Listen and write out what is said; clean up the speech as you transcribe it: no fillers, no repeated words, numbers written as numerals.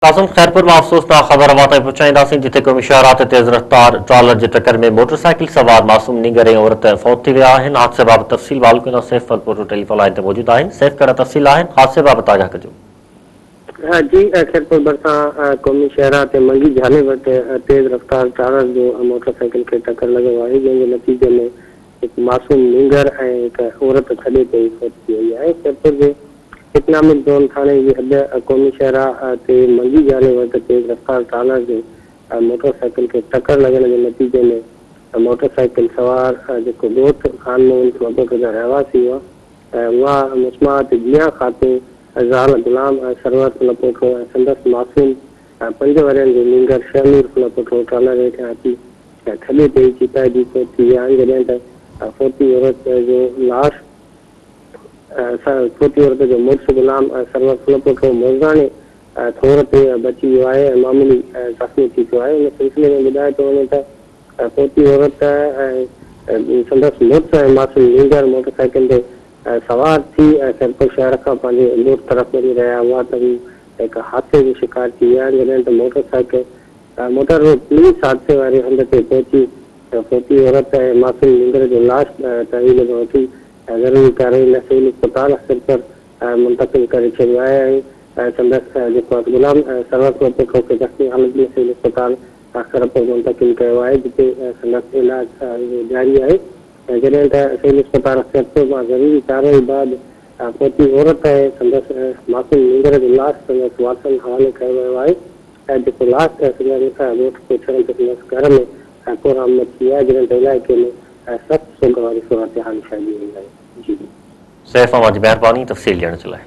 कासिम खैरपुर में अफसोसनाक खबर वाक़ई पहुंचाईंदासीं जिथे क़ौमी शहरात तेज़ रफ्तार ट्रालर की टक्कर में मोटरसाइकिल सवार मासूम नींगर ऐं औरत फौत थी विया आहिनि। हादसे बाबति तफ़सील बालकुना सैफ फलपुर टेलीफोन लाइन ते मौजूद आहिनि। सैफ कहिड़ा तफ़सील आहिनि हादसे बाबति आगाह कजो। जी खैरपुर भरिसां क़ौमी शहरात मंगी झाले वटि तेज़ रफ्तार ट्रालर जो मोटरसाइकिल खे टक्कर लॻो आहे, जंहिंजे नतीजे में हिकु मासूम नींगर ऐं हिकु औरत थॾे ते फौत थी वई आहे। खैरपुर जे इकनॉमिक ज़ोन थाणे जी हद क़ौमी शहरा ते मंगी झाले वटि तेज़ रफ्तार ट्रालर जो मोटरसाइकिल खे टक्कर लॻण जे नतीजे में मोटरसाइकिल सवार जेको दोस्त खानमोहन फलपुर जा रहवासी हुआ, उहा मुस्मात जिया ख़ातून ज़ाल गुलाम सरवर फलपोठो ऐं संदसि मासूम 5 वरनि जो नींगर शहनूर फलपोठो ट्रालर हेठां अची थॾे ते ई चिताइजी फौत थी विया आहिनि। जॾहिं त फौती औरत जो मुड़ुसु गुलाम सरवर फलपोठो मोज़ाने थोर ते बची वियो आहे ऐं मामूली ज़ख़्मी थी पियो आहे। इन सिलसिले में ॿुधाए थो वञे त फौती औरत ऐं संदसि मुड़ुसु ऐं मासूम नींगर मोटरसाइकिल ते सवार थी खैरपुर शहर खां पंहिंजे ॻोठ तरफ़ वञी रहिया हुआ त हिकु हादसे जो शिकार थी विया आहिनि। जॾहिं त मोटर रोड पुलिस हादसे वारे हंध ते पहुची फौती औरत ऐं मासूम नींगर जो लाश तहवील में वठी ज़रूरी कार्रवाई सिविल अस्पताल सिरपर मुंतक़िल करे छॾियो आहे ऐं संदसि जेको गुलाम सरवर फलपोठो खे ज़ख़्मी हालत में सिविल अस्पताल सिरपर मुंतक़िल कयो आहे, जिते संदसि इलाज जारी आहे। जॾहिं त सिविल अस्पताल सिरपुर मां ज़रूरी कार्रवाई बाद फौती औरत ऐं संदसि मासूम नींगर जो लाश संदसि वारसनि हवाले कयो वियो आहे ऐं जेको लाश संदसि ॻोठ पहुचण ते संदसि घर में कोरामद थी आहे, जॾहिं त इलाइक़े में सख़्तु सोग वारी सूरत हाल छाइजी वई आहे। जी सैफ अहमद जी महिरबानी तफ़सील ॾियण जे लाइ।